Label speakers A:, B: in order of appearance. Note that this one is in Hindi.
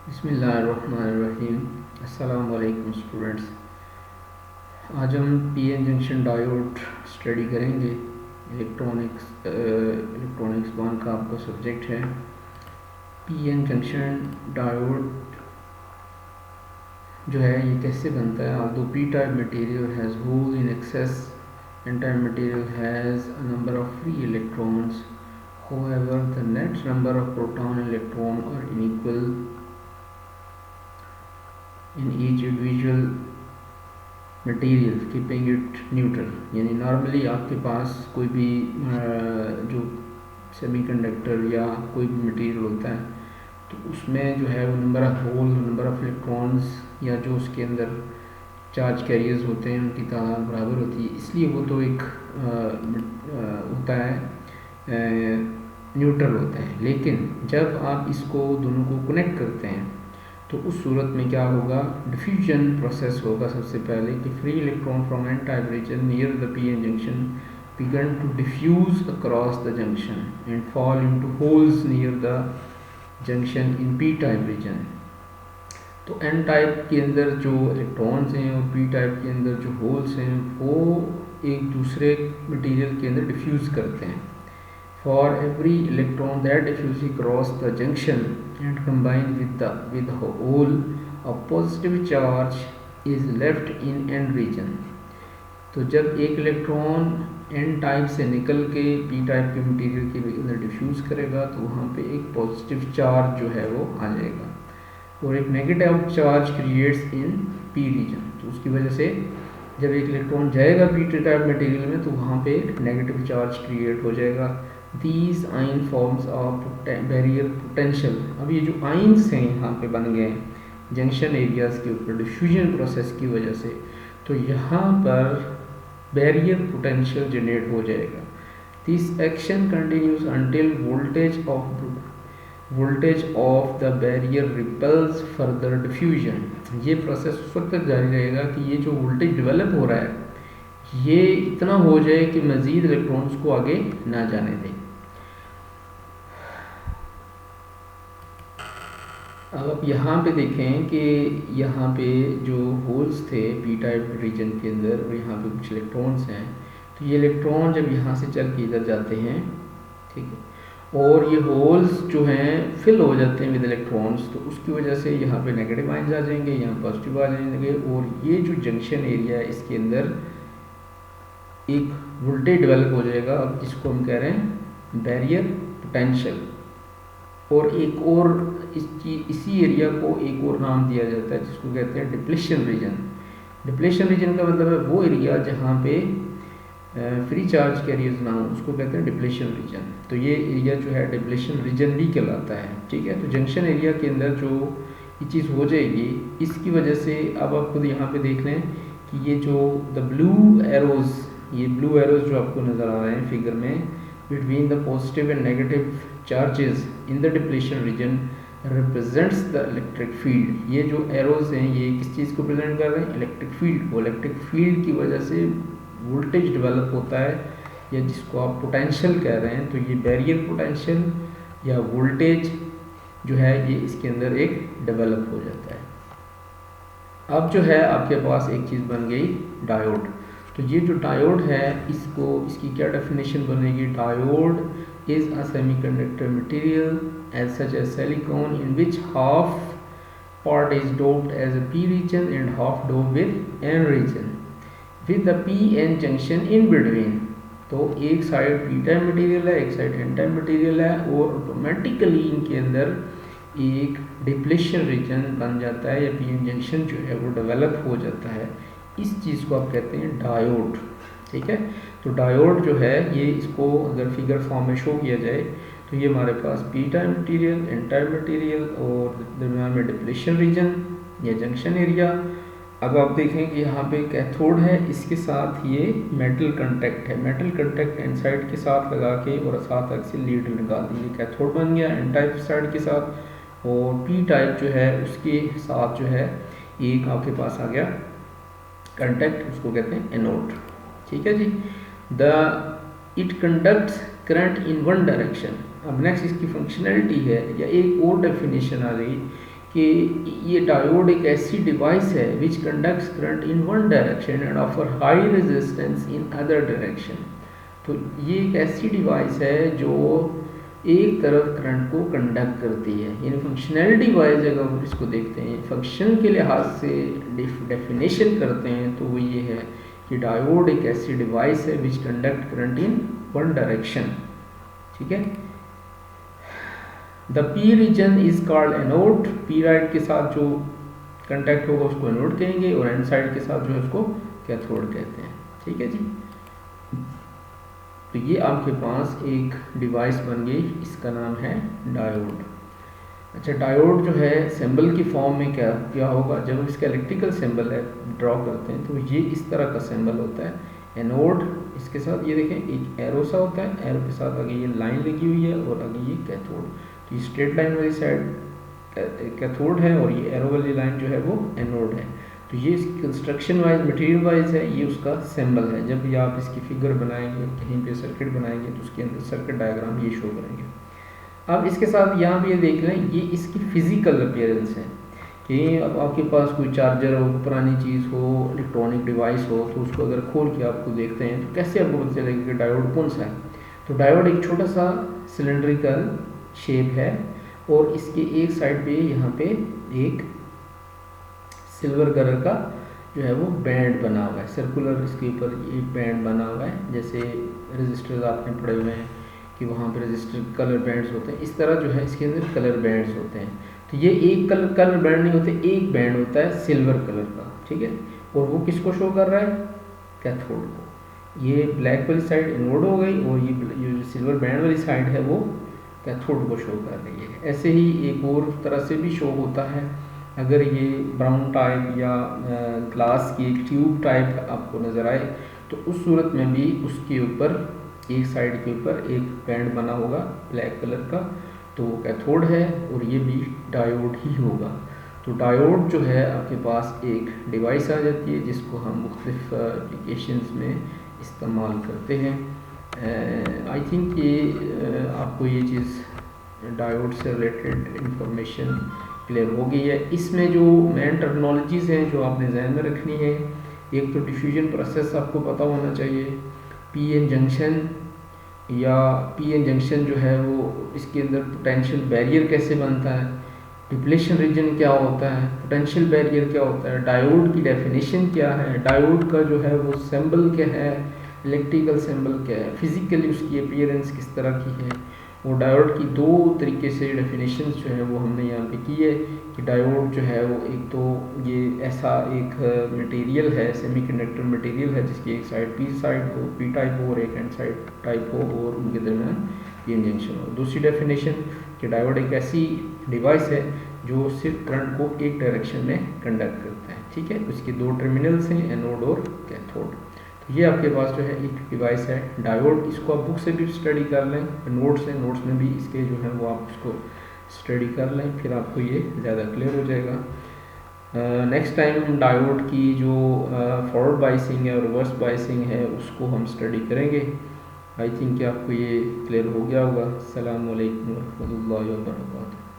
A: बिस्मिल्लाहिर्रहमानिर्रहीम। अस्सलाम वालेकुम स्टूडेंट्स। आज हम पीएन जंक्शन डायोड स्टडी करेंगे। इलेक्ट्रॉनिक्स वन का आपका सब्जेक्ट है। पीएन जंक्शन डायोड जो है ये कैसे बनता है। Although P type material has hole in excess, N type material has a number of free electrons, however the net number of proton and electron are unequal in each individual material keeping it neutral. यानी नॉर्मली आपके पास कोई भी जो सेमीकंडक्टर या कोई भी मटेरियल होता है तो उसमें जो है वो number of hole, number of electrons या जो उसके अंदर चार्ज कैरियर्स होते हैं उनकी तादाद बराबर होती है, इसलिए वो तो एक होता है, न्यूट्रल होता है। लेकिन जब आप इसको दोनों को कनेक्ट करते हैं तो उस सूरत में क्या होगा, डिफ्यूजन प्रोसेस होगा। सबसे पहले कि free electron from N type region near the P N junction begin to diffuse across the junction and fall into holes near the junction in P type region. तो एन टाइप के अंदर जो इलेक्ट्रॉन्स हैं और पी टाइप के अंदर जो होल्स हैं वो एक दूसरे मटेरियल के अंदर डिफ्यूज करते हैं। For every electron that diffuses across the junction and combines with the hole, a positive charge is left in n region। तो जब एक इलेक्ट्रॉन n टाइप से निकल के p टाइप के मटेरियल के अंदर डिफ्यूज करेगा तो वहाँ पे एक पॉजिटिव चार्ज जो है वो आ जाएगा और एक नेगेटिव चार्ज क्रिएट्स इन p रीजन। तो उसकी वजह से जब एक इलेक्ट्रॉन जाएगा p टाइप मटेरियल में तो वहाँ पे नेगेटिव चार्ज क्रिएट हो जाएगा। These ion forms of barrier potential। अब ये जो आइंस हैं यहाँ पे बन गए हैं जंक्शन एरियाज के ऊपर डिफ्यूजन प्रोसेस की वजह से, तो यहाँ पर बैरियर पोटेंशियल जनरेट हो जाएगा। This action continues until voltage of the barrier repels further diffusion. ये प्रोसेस उस वक्त तक जारी रहेगा कि ये जो वोल्टेज डेवलप हो रहा है ये इतना हो जाए कि मज़ीद इलेक्ट्रॉन्स को आगे ना जाने दें। अब आप यहाँ पे देखें कि यहाँ पे जो होल्स थे पी टाइप रीजन के अंदर और यहाँ पे कुछ इलेक्ट्रॉन्स हैं, तो ये इलेक्ट्रॉन जब यहाँ से चल के इधर जाते हैं, ठीक है, और ये होल्स जो हैं फिल हो जाते हैं विद इलेक्ट्रॉन्स, तो उसकी वजह से यहाँ पे नेगेटिव आइंस आ जाएंगे, यहाँ पॉजिटिव आ जाएंगे और ये जो जंक्शन एरिया है इसके अंदर एक वोल्टेज डेवलप हो जाएगा। अब जिसको हम कह रहे हैं बैरियर पोटेंशियल। और एक और इसी एरिया को एक और नाम दिया जाता है जिसको कहते हैं डिप्लेशन रीजन। डिप्लेशन रीजन का मतलब है वो एरिया जहाँ पे फ्री चार्ज कैरियर्स ना हो, उसको कहते हैं डिप्लेशन रीजन। तो ये एरिया जो है डिप्लेशन रीजन भी कहलाता है, ठीक है। तो जंक्शन एरिया के अंदर जो ये चीज़ हो जाएगी इसकी वजह से अब आप खुद यहाँ पे देख लें कि ये जो द ब्लू एरोज, ये ब्लू एरोज जो आपको नज़र आ रहे हैं फिगर में, between the positive and negative charges in the depletion region represents the electric field. ये जो एरोज हैं ये किस चीज़ को प्रेजेंट कर रहे हैं, इलेक्ट्रिक फील्ड को। इलेक्ट्रिक फील्ड की वजह से वोल्टेज डेवलप होता है या जिसको आप पोटेंशियल कह रहे हैं, तो ये बैरियर पोटेंशियल या वोल्टेज जो है ये इसके अंदर एक डेवलप हो जाता है। अब जो है आपके पास एक चीज़ बन गई डायोड। तो ये जो डायोड है इसकी क्या डेफिनेशन बनेगी, diode is a semiconductor material as such as silicon in which half part is doped as a p region and half doped with n region with the p n junction in between। तो एक साइड p टाइप मटेरियल है, एक साइड n टाइप मटेरियल है और ऑटोमेटिकली इनके अंदर एक डिप्लेशन रीजन बन जाता है या पी एन जंक्शन जो है वो डेवलप हो जाता है। इस चीज़ को आप कहते हैं डायोड, ठीक है। तो डायोड जो है ये इसको अगर फिगर फॉर्म में शो किया जाए तो ये हमारे पास P type material, N type material और दरम्यान में डिप्लेशन रीजन या जंक्शन एरिया। अब आप देखें कि यहाँ पे कैथोड है, इसके साथ ये मेटल कंटेक्ट है, मेटल कंटेक्ट एन साइड के साथ लगा के और साथ अक्सर लीड लगा दी, कैथोड बन गया एन टाइप साइड के साथ, और पी टाइप जो है उसके साथ जो है एक आपके पास आ गया कंटेक्ट, उसको कहते हैं एनोड, ठीक है जी। The it conducts current in one direction. अब नेक्स्ट इसकी फंक्शनैलिटी है या एक और डेफिनेशन आ गई कि ये डायोड एक ऐसी डिवाइस है which conducts current in one direction and offer high resistance in other direction. तो ये एक ऐसी डिवाइस है जो एक तरफ करंट को कंडक्ट करती है, यानी फंक्शनैलिटी वाइज अगर हम इसको देखते हैं, फंक्शन के लिहाज से डेफिनेशन करते हैं तो वो ये है कि डायोड एक ऐसी डिवाइस है विच conduct current in one direction. ठीक है। The P region is called anode. P right के साथ जो कंटैक्ट होगा उसको एनोड कहेंगे और एन साइड के साथ जो है उसको कैथोड कहते हैं। ठीक है जी। तो ये आपके पास एक डिवाइस बन गई, इसका नाम है डायोड। अच्छा, डायोड जो है सिंबल की फॉर्म में क्या क्या होगा, जब इसका इलेक्ट्रिकल सिंबल है ड्रॉ करते हैं तो ये इस तरह का सिंबल होता है, एनोड। इसके साथ ये देखें एक एरो सा होता है, एरो के साथ आगे ये लाइन लगी हुई है और आगे ये कैथोड। तो ये स्ट्रेट लाइन वाली साइड कैथोड है और ये एरो वाली लाइन जो है वो एनोड है। तो ये कंस्ट्रक्शन वाइज मटेरियल वाइज है, ये उसका सिंबल है। जब भी आप इसकी फिगर बनाएंगे, कहीं पे सर्किट बनाएंगे तो उसके अंदर सर्किट डायग्राम ये शो करेंगे। अब इसके साथ यहाँ पे ये देख लें, ये इसकी फिजिकल अपीयरेंस है कि अब आपके पास कोई चार्जर हो, पुरानी चीज़ हो, इलेक्ट्रॉनिक डिवाइस हो, तो उसको अगर खोल के आपको देखते हैं तो कैसे आपको पता चलेगा कि डायोड कौन सा है। तो डायोड एक छोटा सा सिलेंड्रिकल शेप है और इसके एक साइड पे यहाँ पे एक सिल्वर कलर का जो है वो बैंड बना हुआ है, सर्कुलर इसके ऊपर एक बैंड बना हुआ है। जैसे रजिस्टर्स आपने पढ़े हुए हैं कि वहाँ पे रजिस्टर कलर बैंड्स होते हैं, इस तरह जो है इसके अंदर कलर बैंड्स होते हैं। तो ये एक कलर बैंड नहीं होते, एक बैंड होता है सिल्वर कलर का। ठीक है। और वो किसको शो कर रहा है, कैथोड को। ये ब्लैक वाली साइड एनोड हो गई और ये सिल्वर बैंड वाली साइड है वो कैथोड को शो कर रही है। ऐसे ही एक और तरह से भी शो होता है, अगर ये ब्राउन टाइप या ग्लास की एक ट्यूब टाइप आपको नज़र आए तो उस सूरत में भी उसके ऊपर एक साइड के ऊपर एक बैंड बना होगा ब्लैक कलर का, तो वो कैथोड है और ये भी डायोड ही होगा। तो डायोड जो है आपके पास एक डिवाइस आ जाती है जिसको हम मुख्तलिफ एप्लीकेशंस में इस्तेमाल करते हैं। आई थिंक ये आपको ये चीज़ डायोड से रिलेटेड इंफॉर्मेशन क्लियर हो गई है। इसमें जो मेन टर्मिनोलॉजीज़ हैं जो आपने जहन में रखनी है, एक तो डिफ्यूजन प्रोसेस आपको पता होना चाहिए, पीएन जंक्शन या पीएन जंक्शन जो है वो इसके अंदर पोटेंशियल बैरियर कैसे बनता है, डिप्लेशन रीजन क्या होता है, पोटेंशियल बैरियर क्या होता है, डायोड की डेफिनेशन क्या है, डायोड का जो है वो सिंबल क्या है, इलेक्ट्रिकल सिंबल क्या है, फिजिकली उसकी अपीयरेंस किस तरह की है। और डायोड की दो तरीके से डेफिनेशंस जो है वो हमने यहाँ पे की है कि डायोड जो है वो एक तो ये ऐसा एक मटेरियल है, सेमीकंडक्टर मटेरियल है जिसकी एक साइड पी साइड हो, पी टाइप हो और एक एन साइड टाइप हो और उनके दरमियान पीएन जंक्शन हो। दूसरी डेफिनेशन कि डायोड एक ऐसी डिवाइस है जो सिर्फ करंट को एक डायरेक्शन में कंडक्ट करता है। ठीक है। उसके दो टर्मिनल्स हैं, एनोड और कैथोड। ये आपके पास जो है एक डिवाइस है डायोड, इसको आप बुक से भी स्टडी कर लें, नोट्स हैं, नोट्स में भी इसके जो है वो आप उसको स्टडी कर लें, फिर आपको ये ज़्यादा क्लियर हो जाएगा। नेक्स्ट टाइम डायोड की जो फॉरवर्ड बाइसिंग है और रिवर्स बाइसिंग है उसको हम स्टडी करेंगे। आई थिंक कि आपको ये क्लियर हो गया होगा। अस्सलाम वालेकुम रहमतुल्लाहि व बरकातहू।